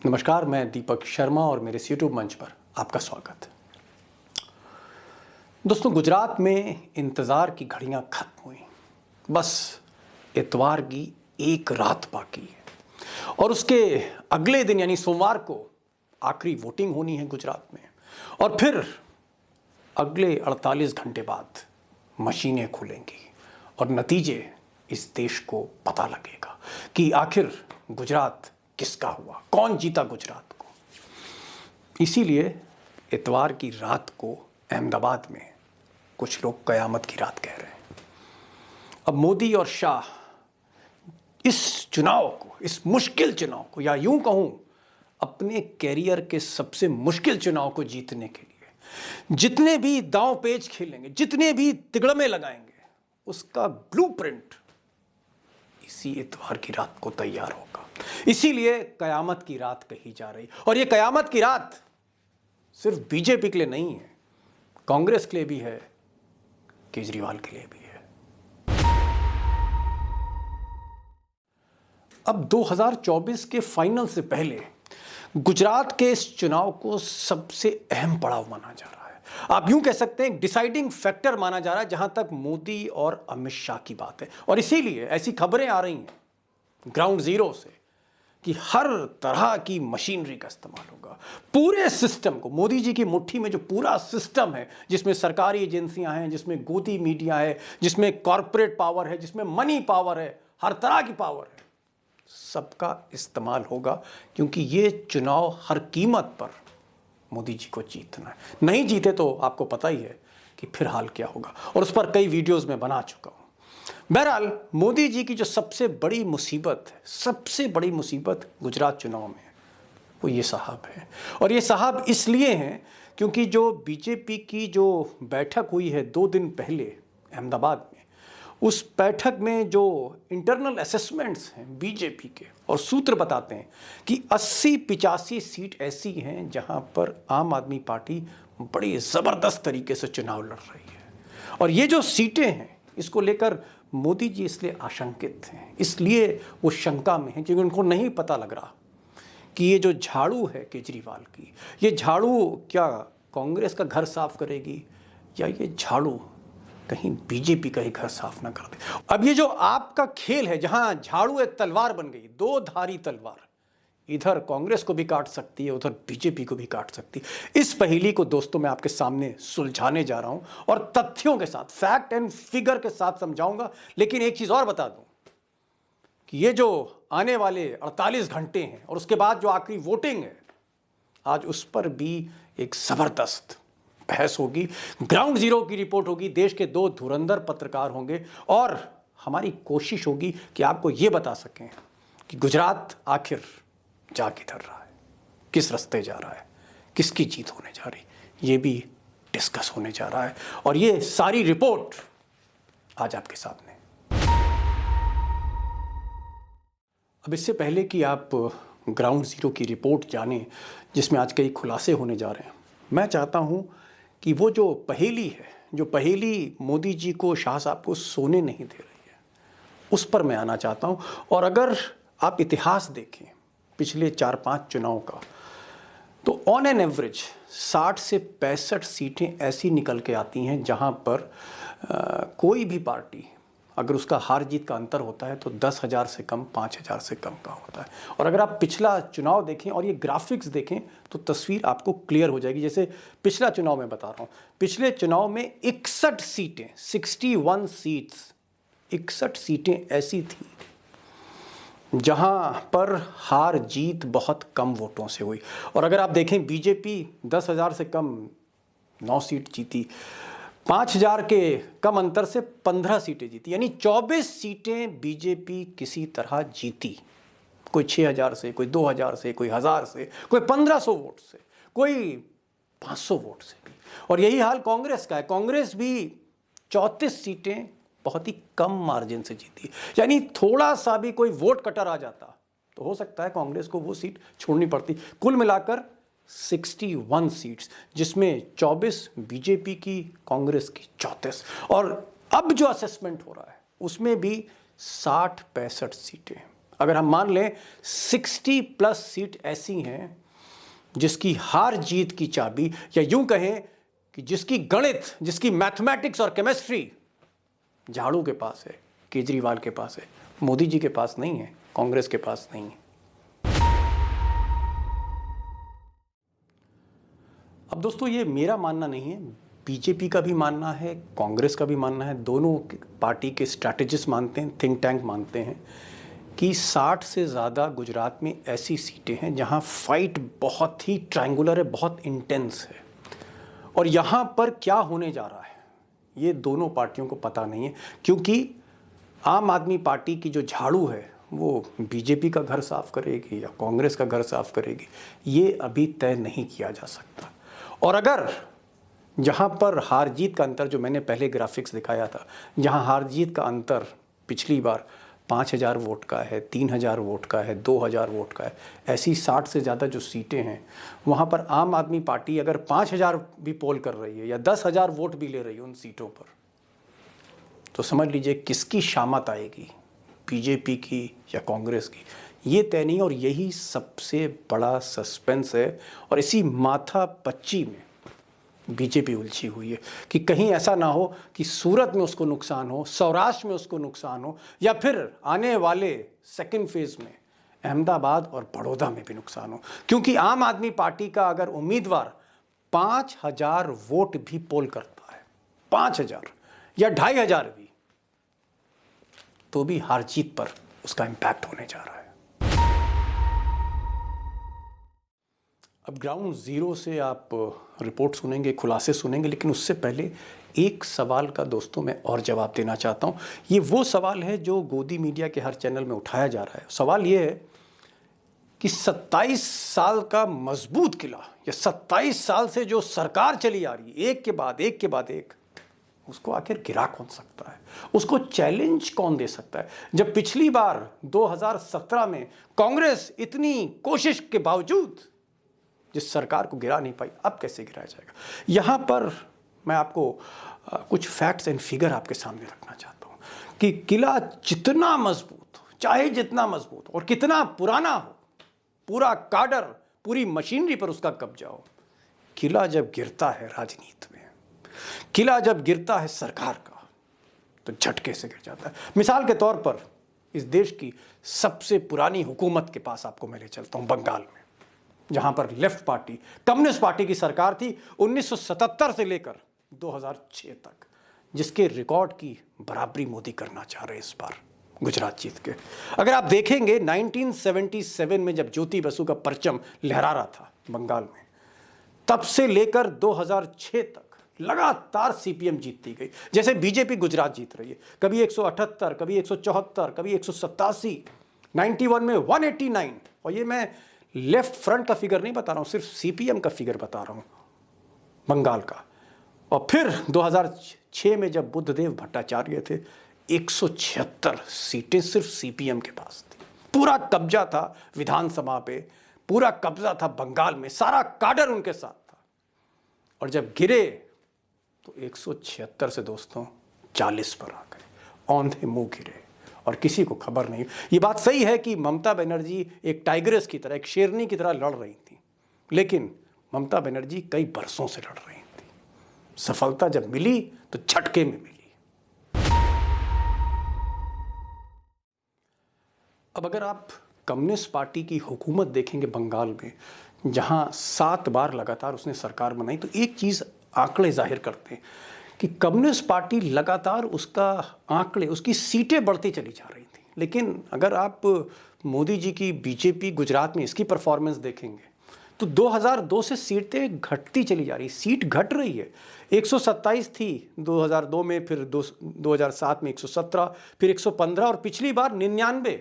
नमस्कार, मैं दीपक शर्मा और मेरे इस यूट्यूब मंच पर आपका स्वागत है। दोस्तों, गुजरात में इंतज़ार की घड़ियां खत्म हुई। बस इतवार की एक रात बाकी है और उसके अगले दिन यानी सोमवार को आखिरी वोटिंग होनी है गुजरात में। और फिर अगले 48 घंटे बाद मशीनें खुलेंगी और नतीजे इस देश को पता लगेगा कि आखिर गुजरात किसका हुआ, कौन जीता गुजरात को। इसीलिए इतवार की रात को अहमदाबाद में कुछ लोग कयामत की रात कह रहे हैं। अब मोदी और शाह इस चुनाव को, इस मुश्किल चुनाव को, या यूं कहूं अपने कैरियर के सबसे मुश्किल चुनाव को जीतने के लिए जितने भी दांव पेच खेलेंगे, जितने भी तिगड़मे लगाएंगे, उसका ब्लूप्रिंट इसी इतवार की रात को तैयार होगा। इसीलिए कयामत की रात कही जा रही। और ये कयामत की रात सिर्फ बीजेपी के लिए नहीं है, कांग्रेस के लिए भी है, केजरीवाल के लिए भी है। अब 2024 के फाइनल से पहले गुजरात के इस चुनाव को सबसे अहम पड़ाव माना जा रहा है। आप यूं कह सकते हैं डिसाइडिंग फैक्टर माना जा रहा है जहां तक मोदी और अमित शाह की बात है। और इसीलिए ऐसी खबरें आ रही हैं ग्राउंड जीरो से कि हर तरह की मशीनरी का इस्तेमाल होगा। पूरे सिस्टम को, मोदी जी की मुट्ठी में जो पूरा सिस्टम है, जिसमें सरकारी एजेंसियां हैं, जिसमें गोदी मीडिया है, जिसमें कॉरपोरेट पावर है, जिसमें मनी पावर है, हर तरह की पावर है, सबका इस्तेमाल होगा। क्योंकि ये चुनाव हर कीमत पर मोदी जी को जीतना है। नहीं जीते तो आपको पता ही है कि फिर हाल क्या होगा, और उस पर कई वीडियोस में बना चुका हूं। बहरहाल, मोदी जी की जो सबसे बड़ी मुसीबत है, सबसे बड़ी मुसीबत गुजरात चुनाव में है, वो ये साहब है। और ये साहब इसलिए हैं क्योंकि जो बीजेपी की जो बैठक हुई है 2 दिन पहले अहमदाबाद में, उस बैठक में जो इंटरनल असेसमेंट्स हैं बीजेपी के, और सूत्र बताते हैं कि 80-85 सीट ऐसी हैं जहां पर आम आदमी पार्टी बड़ी ज़बरदस्त तरीके से चुनाव लड़ रही है। और ये जो सीटें हैं, इसको लेकर मोदी जी इसलिए आशंकित हैं, इसलिए वो शंका में हैं, क्योंकि उनको नहीं पता लग रहा कि ये जो झाड़ू है केजरीवाल की, ये झाड़ू क्या कांग्रेस का घर साफ करेगी, या ये झाड़ू कहीं बीजेपी का ही घर साफ ना कर दे। अब ये जो आपका खेल है, जहां झाड़ू एक तलवार बन गई, 2 धारी तलवार, इधर कांग्रेस को भी काट सकती है, उधर बीजेपी को भी काट सकती है। इस पहेली को दोस्तों मैं आपके सामने सुलझाने जा रहा हूं और तथ्यों के साथ, फैक्ट एंड फिगर के साथ समझाऊंगा। लेकिन एक चीज और बता दूं कि ये जो आने वाले 48 घंटे हैं और उसके बाद जो आखिरी वोटिंग है, आज उस पर भी एक जबरदस्त बहस होगी। ग्राउंड जीरो की रिपोर्ट होगी, देश के 2 धुरंधर पत्रकार होंगे और हमारी कोशिश होगी कि आपको यह बता सकें कि गुजरात आखिर जा किधर रहा है, किस रास्ते जा रहा है, किसकी जीत होने जा रही, ये भी डिस्कस होने जा रहा है। और ये सारी रिपोर्ट आज आपके सामने। अब इससे पहले कि आप ग्राउंड जीरो की रिपोर्ट जानें, जिसमें आज कई खुलासे होने जा रहे हैं, मैं चाहता हूं कि वो जो पहेली है, जो पहेली मोदी जी को, शाह साहब को सोने नहीं दे रही है, उस पर मैं आना चाहता हूं। और अगर आप इतिहास देखें पिछले 4-5 चुनाव का, तो ऑन एन एवरेज 60 से 65 सीटें ऐसी निकल के आती हैं जहां पर कोई भी पार्टी, अगर उसका हार जीत का अंतर होता है तो 10,000 से कम, 5,000 से कम का होता है। और अगर आप पिछला चुनाव देखें और ये ग्राफिक्स देखें तो तस्वीर आपको क्लियर हो जाएगी। जैसे पिछला चुनाव मैं बता रहा हूँ, पिछले चुनाव में 61 सीटें, 61 सीट्स, 61 सीटें ऐसी थी जहां पर हार जीत बहुत कम वोटों से हुई। और अगर आप देखें, बीजेपी 10,000 से कम 9 सीट जीती, 5,000 के कम अंतर से 15 सीटें जीती, यानी 24 सीटें बीजेपी किसी तरह जीती। कोई 6,000 से, कोई 2,000 से, कोई 1,000 से, कोई 1,500 वोट से, कोई 500 वोट से भी। और यही हाल कांग्रेस का है। कांग्रेस भी 34 सीटें बहुत ही कम मार्जिन से जीती। यानी थोड़ा सा भी कोई वोट कटर आ जाता तो हो सकता है कांग्रेस को वो सीट छोड़नी पड़ती। कुल मिलाकर 61 सीट्स, जिसमें 24 बीजेपी की, कांग्रेस की 34। और अब जो असेसमेंट हो रहा है उसमें भी 60-65 सीटें अगर हम मान लें 60+ सीट ऐसी हैं जिसकी हार जीत की चाबी, या यूं कहें कि जिसकी गणित, जिसकी मैथमेटिक्स और केमिस्ट्री झाड़ू के पास है, केजरीवाल के पास है, मोदी जी के पास नहीं है, कांग्रेस के पास नहीं है। अब दोस्तों, ये मेरा मानना नहीं है, बीजेपी का भी मानना है, कांग्रेस का भी मानना है, दोनों पार्टी के स्ट्रैटेजिस्ट मानते हैं, थिंक टैंक मानते हैं कि 60 से ज़्यादा गुजरात में ऐसी सीटें हैं जहां फाइट बहुत ही ट्रायंगुलर है, बहुत इंटेंस है। और यहां पर क्या होने जा रहा है ये दोनों पार्टियों को पता नहीं है, क्योंकि आम आदमी पार्टी की जो झाड़ू है वो बीजेपी का घर साफ करेगी या कांग्रेस का घर साफ करेगी, ये अभी तय नहीं किया जा सकता। और अगर जहां पर हार जीत का अंतर, जो मैंने पहले ग्राफिक्स दिखाया था, जहां हार जीत का अंतर पिछली बार 5000 वोट का है, 3000 वोट का है, 2000 वोट का है, ऐसी 60 से ज़्यादा जो सीटें हैं, वहाँ पर आम आदमी पार्टी अगर 5000 भी पोल कर रही है या 10,000 वोट भी ले रही है उन सीटों पर, तो समझ लीजिए किसकी शामत आएगी, बीजेपी की या कांग्रेस की, ये तय नहीं। और यही सबसे बड़ा सस्पेंस है, और इसी माथापच्ची में बीजेपी उलझी हुई है कि कहीं ऐसा ना हो कि सूरत में उसको नुकसान हो, सौराष्ट्र में उसको नुकसान हो, या फिर आने वाले सेकंड फेज में अहमदाबाद और बड़ौदा में भी नुकसान हो। क्योंकि आम आदमी पार्टी का अगर उम्मीदवार 5000 वोट भी पोल करता है, 5000 या 2500 भी, तो भी हार जीत पर उसका इंपैक्ट होने जा रहा है। अब ग्राउंड जीरो से आप रिपोर्ट सुनेंगे, खुलासे सुनेंगे, लेकिन उससे पहले एक सवाल का दोस्तों मैं और जवाब देना चाहता हूं। ये वो सवाल है जो गोदी मीडिया के हर चैनल में उठाया जा रहा है। सवाल ये है कि 27 साल का मजबूत किला, या 27 साल से जो सरकार चली आ रही है एक के बाद एक, उसको आखिर गिरा कौन सकता है, उसको चैलेंज कौन दे सकता है। जब पिछली बार 2017 में कांग्रेस इतनी कोशिश के बावजूद जिस सरकार को गिरा नहीं पाई, अब कैसे गिराया जाएगा। यहां पर मैं आपको कुछ फैक्ट्स एंड फिगर आपके सामने रखना चाहता हूं कि किला जितना मजबूत हो, चाहे जितना मजबूत हो और कितना पुराना हो, पूरा काडर, पूरी मशीनरी पर उसका कब्जा हो, किला जब गिरता है राजनीति में, किला जब गिरता है सरकार का, तो झटके से गिर जाता है। मिसाल के तौर पर इस देश की सबसे पुरानी हुकूमत के पास आपको मैं ले चलता हूं, बंगाल में, जहां पर लेफ्ट पार्टी, कम्युनिस्ट पार्टी की सरकार थी 1977 से लेकर 2006 तक, जिसके रिकॉर्ड की बराबरी मोदी करना चाह रहे हैं इस बार गुजरात जीत के। अगर आप देखेंगे 1977 में जब ज्योति बसु का परचम लहरा रहा था बंगाल में, तब से लेकर 2006 तक लगातार सीपीएम जीतती गई। जैसे बीजेपी गुजरात जीत रही है, कभी 178, कभी 174, कभी 187, 91 में 189। और ये मैं लेफ्ट फ्रंट का फिगर नहीं बता रहा हूं, सिर्फ सीपीएम का फिगर बता रहा हूं बंगाल का। और फिर 2006 में जब बुद्धदेव भट्टाचार्य थे, 176 सीटें सिर्फ सीपीएम के पास थी। पूरा कब्जा था विधानसभा पे, पूरा कब्जा था बंगाल में, सारा काडर उनके साथ था। और जब गिरे तो 176 से दोस्तों 40 पर आ गए, औंधे मुंह गिरे और किसी को खबर नहीं। ये बात सही है कि ममता बनर्जी एक टाइग्रेस की तरह, एक शेरनी की तरह लड़ रही थी, लेकिन ममता बनर्जी कई बरसों से लड़ रही थी। सफलता जब मिली तो झटके में मिली। अब अगर आप कम्युनिस्ट पार्टी की हुकूमत देखेंगे बंगाल में, जहां 7 बार लगातार उसने सरकार बनाई, तो एक चीज आंकड़े जाहिर करते हैं कि कम्युनिस्ट पार्टी लगातार उसका आंकड़े, उसकी सीटें बढ़ती चली जा रही थी। लेकिन अगर आप मोदी जी की बीजेपी गुजरात में इसकी परफॉर्मेंस देखेंगे तो 2002 से सीटें घटती चली जा रही, सीट घट रही है। 127 थी 2002 में, फिर 2007 में 117, फिर 115 और पिछली बार 99।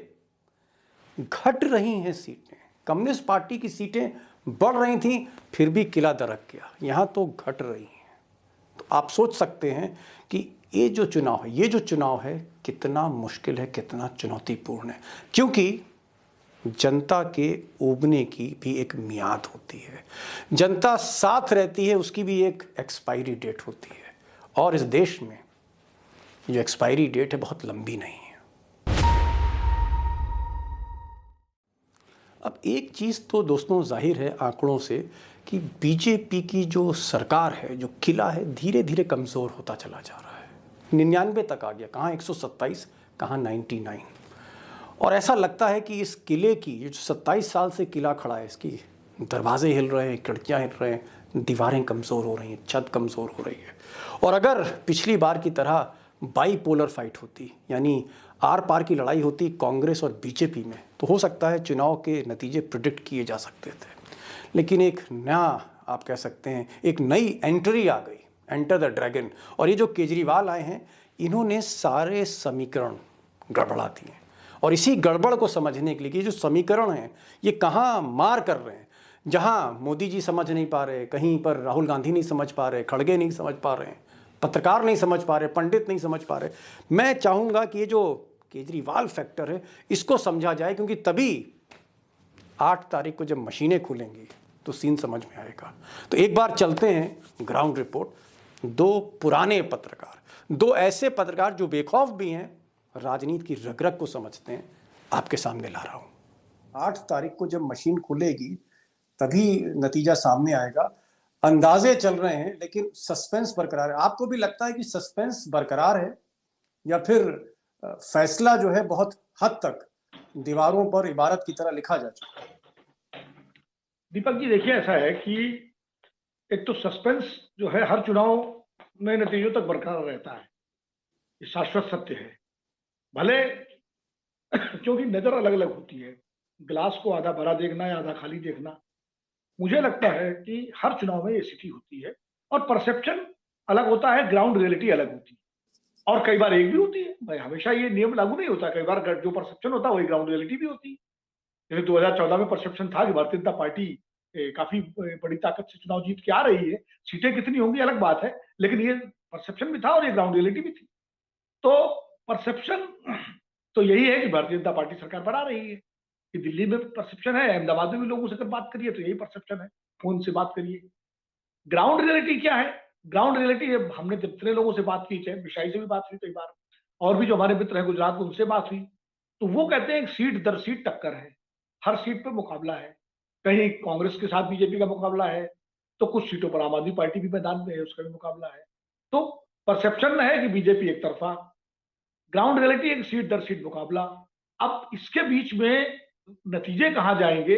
घट रही हैं सीटें। कम्युनिस्ट पार्टी की सीटें बढ़ रही थी, फिर भी किला दरक गया, यहां तो घट रही हैं। तो आप सोच सकते हैं कि ये जो चुनाव है कितना मुश्किल है, कितना चुनौतीपूर्ण है। क्योंकि जनता के उबने की भी एक मियाद होती है, जनता साथ रहती है, उसकी भी एक एक्सपायरी डेट होती है। और इस देश में जो एक्सपायरी डेट है बहुत लंबी नहीं है। अब एक चीज़ तो दोस्तों जाहिर है आंकड़ों से कि बीजेपी की जो सरकार है, जो किला है, धीरे धीरे कमज़ोर होता चला जा रहा है। 99 तक आ गया, कहाँ 127, कहाँ 99। और ऐसा लगता है कि इस किले की, ये जो 27 साल से किला खड़ा है, इसकी दरवाजे हिल रहे हैं, खिड़कियाँ हिल रहे हैं, दीवारें कमज़ोर हो रही हैं, छत कमज़ोर हो रही है। और अगर पिछली बार की तरह बाईपोलर फाइट होती, यानी आर पार की लड़ाई होती कांग्रेस और बीजेपी में, तो हो सकता है चुनाव के नतीजे प्रिडिक्ट किए जा सकते थे। लेकिन एक नया, आप कह सकते हैं, एक नई एंट्री आ गई, एंटर द ड्रैगन। और ये जो केजरीवाल आए हैं, इन्होंने सारे समीकरण गड़बड़ा दिए। और इसी गड़बड़ को समझने के लिए कि ये जो समीकरण हैं, ये कहाँ मार कर रहे हैं, जहाँ मोदी जी समझ नहीं पा रहे, कहीं पर राहुल गांधी नहीं समझ पा रहे, खड़गे नहीं समझ पा रहे हैं, पत्रकार नहीं समझ पा रहे, पंडित नहीं समझ पा रहे। मैं चाहूँगा कि ये जो केजरीवाल फैक्टर है, इसको समझा जाए, क्योंकि तभी 8 तारीख को जब मशीनें खुलेंगी तो सीन समझ में आएगा। तो एक बार चलते हैं ग्राउंड रिपोर्ट। दो पुराने पत्रकार, दो ऐसे पत्रकार जो बेखौफ भी हैं, राजनीति की रग रग को समझते हैं, आपके सामने ला रहा हूं। 8 तारीख को जब मशीन खुलेगी तभी नतीजा सामने आएगा। अंदाजे चल रहे हैं, लेकिन सस्पेंस बरकरार है। आपको भी लगता है कि सस्पेंस बरकरार है, या फिर फैसला जो है बहुत हद तक दीवारों पर इबारत की तरह लिखा जा चुका है? दीपक जी, देखिए, ऐसा है कि एक तो सस्पेंस जो है हर चुनाव में नतीजों तक बरकरार रहता है, ये शाश्वत सत्य है। भले क्योंकि नजर अलग अलग होती है, गिलास को आधा भरा देखना या आधा खाली देखना। मुझे लगता है कि हर चुनाव में ये स्थिति होती है, और परसेप्शन अलग होता है, ग्राउंड रियलिटी अलग होती है, और कई बार एक भी होती है। भाई, हमेशा ये नियम लागू नहीं होता। कई बार जो परसेप्शन होता है वही ग्राउंड रियलिटी भी होती है। जैसे 2014 में परसेप्शन था कि भारतीय जनता पार्टी काफी बड़ी ताकत से चुनाव जीत के आ रही है, सीटें कितनी होंगी अलग बात है, लेकिन ये परसेप्शन भी था और ये ग्राउंड रियलिटी भी थी। तो परसेप्शन तो यही है कि भारतीय जनता पार्टी सरकार बना रही है, कि दिल्ली में परसेप्शन है, अहमदाबाद में भी लोगों से अगर बात करिए तो यही परसेप्शन है, फोन से बात करिए। ग्राउंड रियलिटी क्या है? ग्राउंड रियलिटी, हमने जितने लोगों से बात की, चाहे मिशाई से भी बात हुई कई बार, और भी जो हमारे मित्र हैं गुजरात में, उनसे बात हुई, तो वो कहते हैं सीट दर सीट टक्कर है, हर सीट पे मुकाबला है। कहीं कांग्रेस के साथ बीजेपी का मुकाबला है, तो कुछ सीटों पर आम आदमी पार्टी भी मैदान में है, उसका भी मुकाबला है। तो परसेप्शन है कि बीजेपी एक तरफा, ग्राउंड रियलिटी एक सीट दर सीट मुकाबला। अब इसके बीच में नतीजे कहां जाएंगे,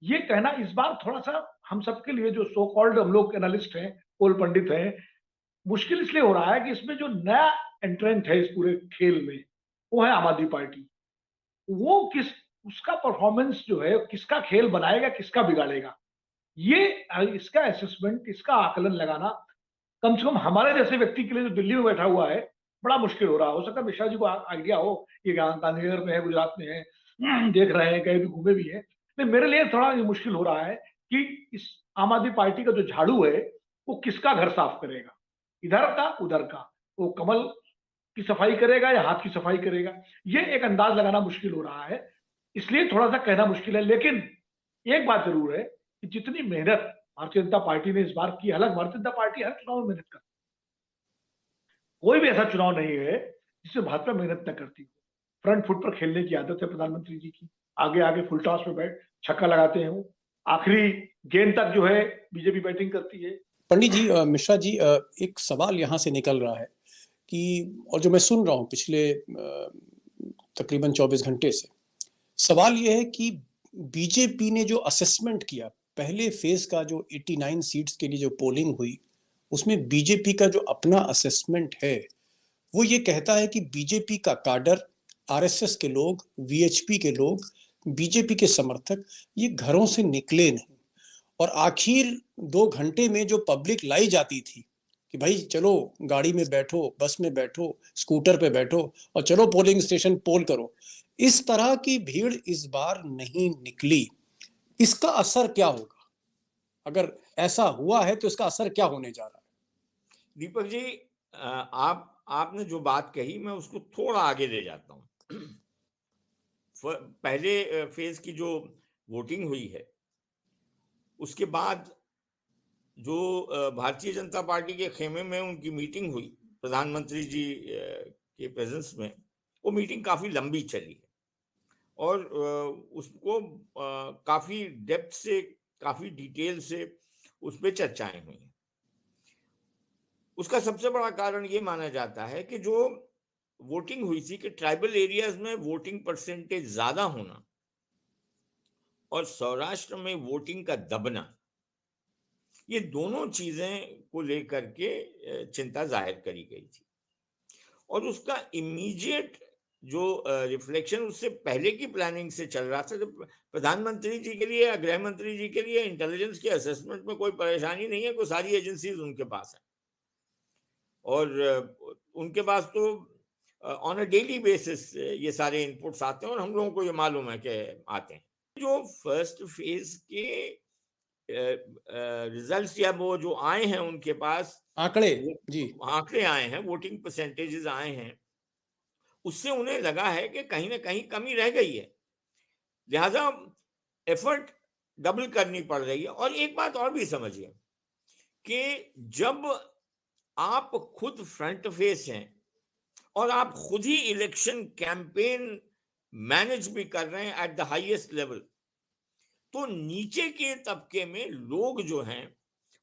ये कहना इस बार थोड़ा सा हम सबके लिए, जो सो कॉल्ड हम लोग एनालिस्ट हैं, पोल पंडित हैं, मुश्किल इसलिए हो रहा है कि इसमें जो नया एंट्रेंट है इस पूरे खेल में, वो है आम आदमी पार्टी। वो किस, उसका परफॉर्मेंस जो है, किसका खेल बनाएगा, किसका बिगाड़ेगा, ये इसका असेसमेंट, इसका आकलन लगाना कम से कम हमारे जैसे व्यक्ति के लिए जो दिल्ली में बैठा हुआ है, बड़ा मुश्किल हो रहा है। हो सकता है मिश्रा जी को आइडिया हो, ये गांधीनगर में है, गुजरात में है, देख रहे हैं, कहीं भी घूमे भी है। लेकिन मेरे लिए थोड़ा ये मुश्किल हो रहा है कि इस आम आदमी पार्टी का जो झाड़ू है, वो किसका घर साफ करेगा, इधर का उधर का, वो कमल की सफाई करेगा या हाथ की सफाई करेगा, ये एक अंदाज लगाना मुश्किल हो रहा है। इसलिए थोड़ा सा कहना मुश्किल है। लेकिन एक बात जरूर है कि जितनी मेहनत भारतीय जनता पार्टी ने इस बार की, हालांकि भारतीय जनता पार्टी हर चुनाव में मेहनत करती है, कोई भी ऐसा चुनाव नहीं है जिसमें भाजपा मेहनत न करती हो। फ्रंट फुट पर खेलने की आदत है प्रधानमंत्री जी की, आगे आगे फुल टॉस में बैठ छक्का लगाते हैं वो, आखिरी गेंद तक जो है बीजेपी बैटिंग करती है। पंडित जी, मिश्रा जी, एक सवाल यहाँ से निकल रहा है कि, और जो मैं सुन रहा हूँ पिछले तकरीबन 24 घंटे से, सवाल यह है कि बीजेपी ने जो असेसमेंट किया, पहले फेज का जो 89 सीट्स के लिए जो पोलिंग हुई, उसमें बीजेपी का जो अपना असेसमेंट है, वो ये कहता है कि बीजेपी का काडर, आरएसएस के लोग, वीएचपी के लोग, बीजेपी के समर्थक, ये घरों से निकले नहीं। और आखिर 2 घंटे में जो पब्लिक लाई जाती थी कि भाई चलो गाड़ी में बैठो, बस में बैठो, स्कूटर पे बैठो और चलो पोलिंग स्टेशन पोल करो, इस तरह की भीड़ इस बार नहीं निकली। इसका असर क्या होगा? अगर ऐसा हुआ है तो इसका असर क्या होने जा रहा है? दीपक जी, आपने जो बात कही, मैं उसको थोड़ा आगे ले जाता हूं। पहले फेज की जो वोटिंग हुई है, उसके बाद जो भारतीय जनता पार्टी के खेमे में उनकी मीटिंग हुई प्रधानमंत्री जी के प्रेजेंस में, वो मीटिंग काफी लंबी चली है। और उसको काफी डेप्थ से, काफी डिटेल से उस पर चर्चाएं हुई हैं। उसका सबसे बड़ा कारण ये माना जाता है कि जो वोटिंग हुई थी कि ट्राइबल एरियाज में वोटिंग परसेंटेज ज्यादा होना और सौराष्ट्र में वोटिंग का दबना, ये दोनों चीजें को लेकर के चिंता जाहिर करी गई थी। और उसका इमीडिएट जो रिफ्लेक्शन उससे पहले की प्लानिंग से चल रहा था, जब प्रधानमंत्री जी के लिए या गृह मंत्री जी के लिए इंटेलिजेंस के असेसमेंट में कोई परेशानी नहीं है, कोई सारी एजेंसीज उनके पास है और उनके पास तो ऑन अ डेली बेसिस ये सारे इनपुट्स आते हैं और हम लोगों को ये मालूम है कि आते हैं। जो फर्स्ट फेज के रिजल्ट्स या वो जो आए हैं उनके पास आंकड़े जी, आंकड़े आए हैं, वोटिंग परसेंटेजेस आए हैं, उससे उन्हें लगा है कि कहीं ना कहीं कमी रह गई है, लिहाजा एफर्ट डबल करनी पड़ रही है। और एक बात और भी समझिए कि जब आप खुद फ्रंट फेस हैं और आप खुद ही इलेक्शन कैंपेन मैनेज भी कर रहे हैं एट द हाईएस्ट लेवल, तो नीचे के तबके में लोग जो हैं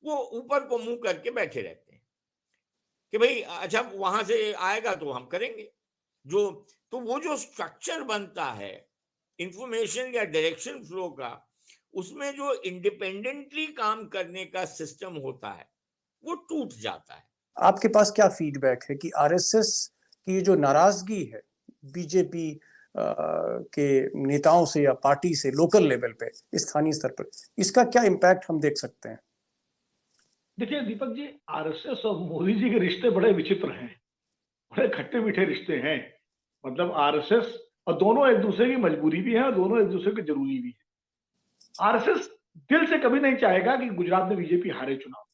वो ऊपर को मुंह करके बैठे रहते हैं कि भाई अच्छा वहां से आएगा तो हम करेंगे। जो तो वो जो स्ट्रक्चर बनता है इंफॉर्मेशन या डायरेक्शन फ्लो का, उसमें जो इंडिपेंडेंटली काम करने का सिस्टम होता है वो टूट जाता है। आपके पास क्या फीडबैक है कि आरएसएस की जो नाराजगी है बीजेपी के नेताओं से या पार्टी से लोकल लेवल पे, स्थानीय स्तर पर, इसका क्या इम्पैक्ट हम देख सकते हैं? देखिए दीपक जी, आरएसएस और मोदी जी के रिश्ते बड़े विचित्र हैं, बड़े खट्टे मीठे रिश्ते हैं। मतलब आरएसएस और दोनों एक दूसरे की मजबूरी भी है और दोनों एक दूसरे की जरूरी भी है। आरएसएस दिल से कभी नहीं चाहेगा कि गुजरात में बीजेपी हारे चुनाव।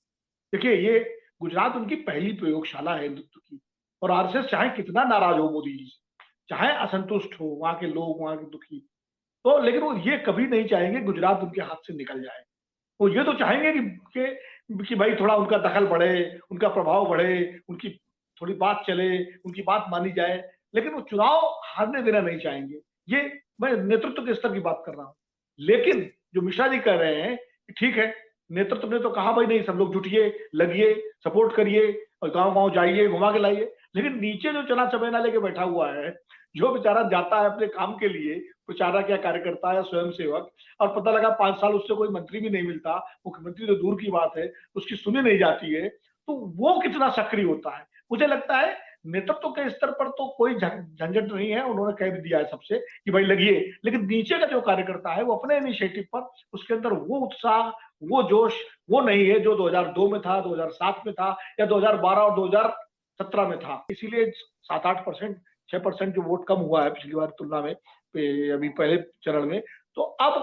देखिए, ये गुजरात उनकी पहली प्रयोगशाला है हिंदुत्व की, और आरएसएस चाहे कितना नाराज हो मोदी जी से, चाहे असंतुष्ट हो वहां के लोग, वहां के दुखी, तो लेकिन वो ये कभी नहीं चाहेंगे गुजरात उनके हाथ से निकल जाए। वो ये तो चाहेंगे कि भाई थोड़ा उनका दखल बढ़े, उनका प्रभाव बढ़े, उनकी थोड़ी बात चले, उनकी बात मानी जाए, लेकिन वो चुनाव हारने देना नहीं चाहेंगे। ये मैं नेतृत्व के स्तर की बात कर रहा हूं। लेकिन जो मिश्रा जी कह रहे हैं कि ठीक है, नेतृत्व ने तो कहा भाई नहीं, सब लोग जुटिए, लगिए, सपोर्ट करिए और गांव गांव जाइए, घुमा के लाइए, लेकिन नीचे जो चना चमेना लेके बैठा हुआ है, जो बेचारा जाता है अपने काम के लिए, प्रचारक या कार्यकर्ता या स्वयं सेवक, और पता लगा 5 साल उससे कोई मंत्री भी नहीं मिलता, मुख्यमंत्री तो दूर की बात है, उसकी सुनी नहीं जाती है, तो वो कितना सक्रिय होता है। मुझे लगता है नेतृत्व के स्तर पर तो कोई झंझट नहीं है, उन्होंने कह भी दिया है सबसे कि भाई लगिए, लेकिन नीचे का जो कार्यकर्ता है वो अपने इनिशिएटिव पर, उसके अंदर वो उत्साह, वो जोश, वो नहीं है जो 2002 में था, 2007 में था, या 2012 और 2017 में था। इसीलिए 7-8%, 6% जो वोट कम हुआ है पिछली बार तुलना में, अभी पहले चरण में। तो अब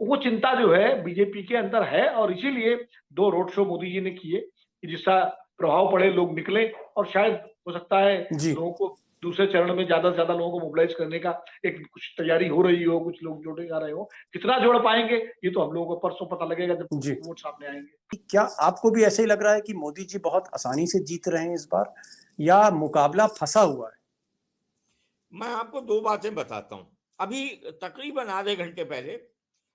वो चिंता जो है बीजेपी के अंदर है, और इसीलिए 2 रोड शो मोदी जी ने किए कि जिसका प्रभाव पड़े, लोग निकले, और शायद हो सकता है जी, लोगों को दूसरे चरण में ज्यादा से ज्यादा लोगों को मोबिलाइज करने का एक कुछ तैयारी हो रही हो, कुछ लोग जोड़े जा रहे हो। कितना जोड़ पाएंगे ये तो हम लोगों को परसों पता लगेगा जब जी। वोट सामने आएंगे। क्या आपको भी ऐसे ही लग रहा है कि मोदी जी बहुत आसानी से जीत रहे हैं इस बार, या मुकाबला फंसा हुआ है? मैं आपको 2 बातें बताता हूं। अभी तकरीबन आधे घंटे पहले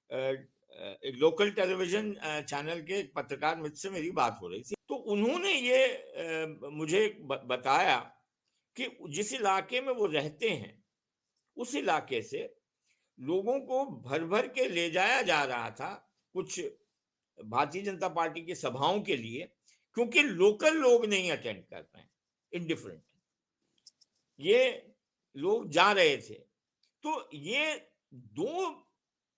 एक लोकल टेलीविजन चैनल के एक पत्रकार मित्र से मेरी बात हो रही थी, तो उन्होंने ये मुझे बताया कि जिस इलाके में वो रहते हैं उस इलाके से लोगों को भर भर के ले जाया जा रहा था कुछ भारतीय जनता पार्टी की सभाओं के लिए, क्योंकि लोकल लोग नहीं अटेंड कर रहे हैं, इनडिफरेंट, ये लोग जा रहे थे। तो ये 2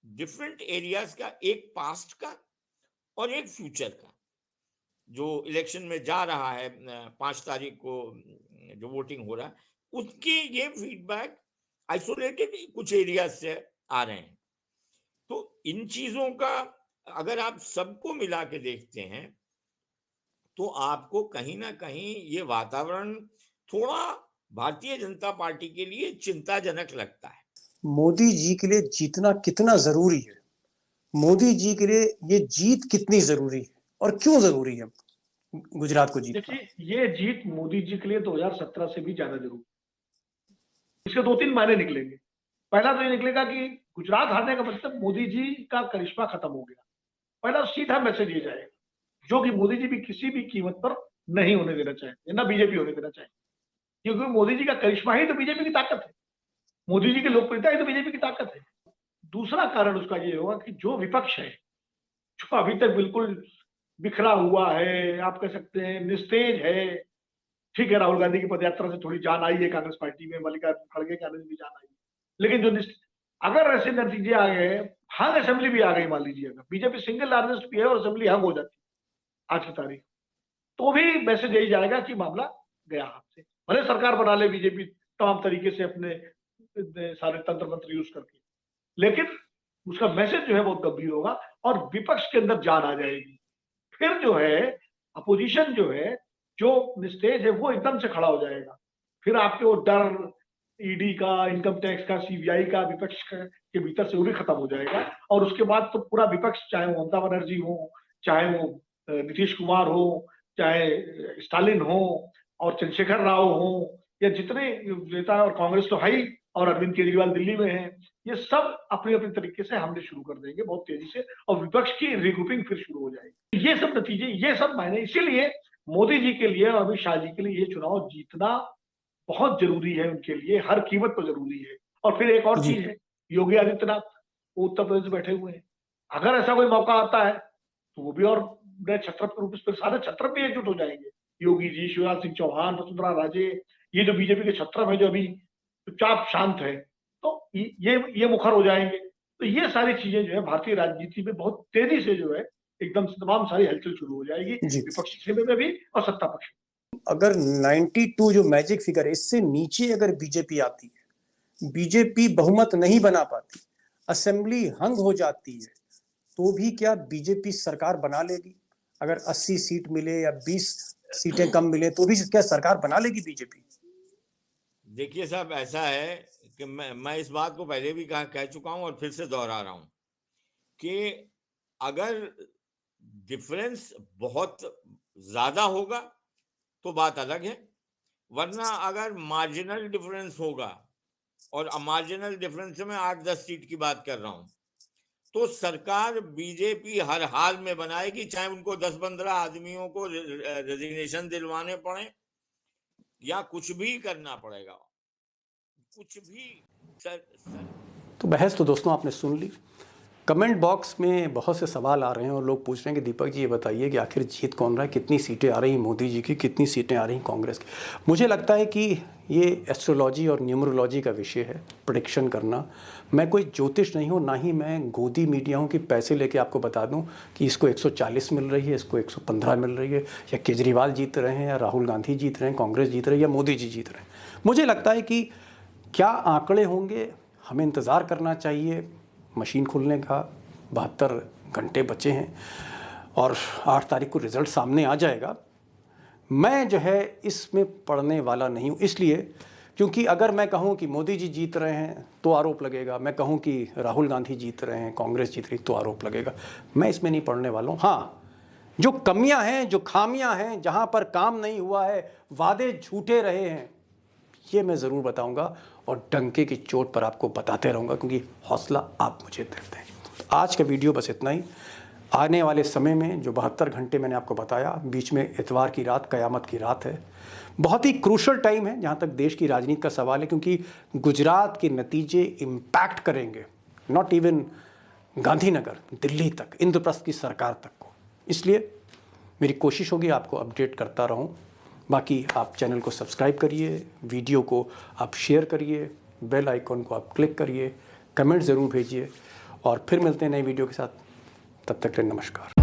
डिफरेंट एरियाज का, एक पास्ट का और एक फ्यूचर का, जो इलेक्शन में जा रहा है 5 तारीख को जो वोटिंग हो रहा है, उसके ये फीडबैक आइसोलेटेड कुछ एरियाज से आ रहे हैं। तो इन चीजों का अगर आप सबको मिला के देखते हैं तो आपको कहीं ना कहीं ये वातावरण थोड़ा भारतीय जनता पार्टी के लिए चिंताजनक लगता है। मोदी जी के लिए जीतना कितना जरूरी है? मोदी जी के लिए ये जीत कितनी जरूरी है और क्यों जरूरी है गुजरात को जीतना? देखिए, ये जीत मोदी जी के लिए 2017 से भी ज्यादा जरूरी। इसके 2-3 मायने निकलेंगे। पहला तो ये निकलेगा कि गुजरात हारने का मतलब मोदी जी का करिश्मा खत्म हो गया। पहला सीधा मैसेज ये जाएगा, जो कि मोदी जी भी किसी भी कीमत पर नहीं होने देना चाहते, ना बीजेपी होने देना चाहते, क्योंकि मोदी जी का करिश्मा ही तो बीजेपी की ताकत है, मोदी जी की लोकप्रियता ही तो बीजेपी की ताकत है। दूसरा कारण उसका ये होगा कि जो विपक्ष है, जो अभी तक बिल्कुल बिखरा हुआ है, आप कह सकते हैं निस्तेज है। ठीक है, राहुल गांधी की पदयात्रा से थोड़ी जान आई है कांग्रेस पार्टी में, मल्लिकार्जुन खड़गे के आने से भी जान आई है, लेकिन जो अगर ऐसे नतीजे आ गए, हंग असेंबली भी आ गई, मान लीजिए अगर बीजेपी सिंगल लार्जेस्ट भी है और असेंबली हंग हो जाती है आज की तारीख, तो भी मैसेज यही जाएगा कि मामला गया हाथ से। भले सरकार बना ले बीजेपी तमाम तरीके से अपने सारे तंत्र मंत्र यूज करके, लेकिन उसका मैसेज जो है बहुत गंभीर होगा और विपक्ष के अंदर जान आ जाएगी। फिर जो है अपोजिशन जो है, जो निस्तेज है, वो एकदम से खड़ा हो जाएगा। फिर आपके वो डर ईडी का, इनकम टैक्स का, सीबीआई का, विपक्ष के भीतर से वो भी खत्म हो जाएगा और उसके बाद तो पूरा विपक्ष, चाहे वो ममता बनर्जी हो, चाहे वो नीतीश कुमार हो, चाहे स्टालिन हो और चंद्रशेखर राव हो, या जितने नेता, और कांग्रेस तो है ही, और अरविंद केजरीवाल दिल्ली में है, ये सब अपने अपने तरीके से हमले शुरू कर देंगे बहुत तेजी से और विपक्ष की रिग्रुपिंग फिर शुरू हो जाएगी। ये सब नतीजे, ये सब मायने, इसीलिए मोदी जी के लिए और अमित शाह जी के लिए ये चुनाव जीतना बहुत जरूरी है, उनके लिए हर कीमत पर जरूरी है। और फिर एक और चीज है, योगी आदित्यनाथ वो उत्तर प्रदेश में बैठे हुए हैं, अगर ऐसा कोई मौका आता है तो वो भी और नए छत्रप के रूप में सारे छत्रप भी एकजुट हो जाएंगे, योगी जी, शिवराज सिंह चौहान, वसुंधरा राजे, ये जो बीजेपी के छत्रप है जो अभी चुपचाप शांत है, तो ये मुखर हो जाएंगे। तो ये सारी चीजें जो है भारतीय राजनीति में बहुत तेजी से जो है एकदम से तमाम सारी हलचल शुरू हो जाएगी, विपक्ष खेमे में भी और सत्ता पक्ष में। अगर 92 जो मैजिक फिगर है, इससे नीचे अगर बीजेपी आती है, बीजेपी बहुमत नहीं बना पाती, असेंबली हंग हो जाती है, तो भी क्या बीजेपी सरकार बना लेगी? अगर 80 सीट मिले या 20 सीटें कम मिले तो भी क्या सरकार बना लेगी बीजेपी? देखिए साहब, ऐसा है कि मैं इस बात को पहले भी कह चुका हूं और फिर से दोहरा रहा हूं कि अगर डिफरेंस बहुत ज्यादा होगा तो बात अलग है, वरना अगर मार्जिनल डिफरेंस होगा, और मार्जिनल डिफरेंस में 8-10 सीट की बात कर रहा हूं, तो सरकार बीजेपी हर हाल में बनाएगी, चाहे उनको 10-15 आदमियों को रेजिग्नेशन दिलवाने पड़े या कुछ भी करना पड़ेगा, कुछ भी। तो बहस तो दोस्तों आपने सुन ली। कमेंट बॉक्स में बहुत से सवाल आ रहे हैं और लोग पूछ रहे हैं कि दीपक जी ये बताइए कि आखिर जीत कौन रहा है, कितनी सीटें आ रही हैं मोदी जी की, कितनी सीटें आ रही हैं कांग्रेस की। मुझे लगता है कि ये एस्ट्रोलॉजी और न्यूमरोलॉजी का विषय है, प्रेडिक्शन करना। मैं कोई ज्योतिष नहीं हूँ, ना ही मैं गोदी मीडिया हूँ कि पैसे लेके आपको बता दूँ कि इसको 140 मिल रही है, इसको 115 मिल रही है, या केजरीवाल जीत रहे हैं, या राहुल गांधी जीत रहे हैं, कांग्रेस जीत रही है, या मोदी जी जीत रहे हैं। मुझे लगता है कि क्या आंकड़े होंगे, हमें इंतज़ार करना चाहिए। मशीन खुलने का 72 घंटे बचे हैं और 8 तारीख को रिज़ल्ट सामने आ जाएगा। मैं जो है इसमें पढ़ने वाला नहीं हूँ, इसलिए क्योंकि अगर मैं कहूँ कि मोदी जी जीत रहे हैं तो आरोप लगेगा, मैं कहूँ कि राहुल गांधी जीत रहे हैं, कांग्रेस जीत रही तो आरोप लगेगा। मैं इसमें नहीं पढ़ने वाला हूँ। हाँ, जो कमियाँ हैं, जो खामियाँ हैं, जहाँ पर काम नहीं हुआ है, वादे झूठे रहे हैं, ये मैं ज़रूर बताऊंगा और डंके की चोट पर आपको बताते रहूंगा, क्योंकि हौसला आप मुझे देते हैं। तो आज का वीडियो बस इतना ही। आने वाले समय में जो 72 घंटे मैंने आपको बताया, बीच में इतवार की रात कयामत की रात है, बहुत ही क्रूशल टाइम है जहाँ तक देश की राजनीति का सवाल है, क्योंकि गुजरात के नतीजे इम्पैक्ट करेंगे नॉट इवन गांधीनगर, दिल्ली तक, इंद्रप्रस्थ की सरकार तक को। इसलिए मेरी कोशिश होगी आपको अपडेट करता रहूं। बाकी आप चैनल को सब्सक्राइब करिए, वीडियो को आप शेयर करिए, बेल आइकॉन को आप क्लिक करिए, कमेंट ज़रूर भेजिए और फिर मिलते हैं नई वीडियो के साथ। तब तक के लिए नमस्कार।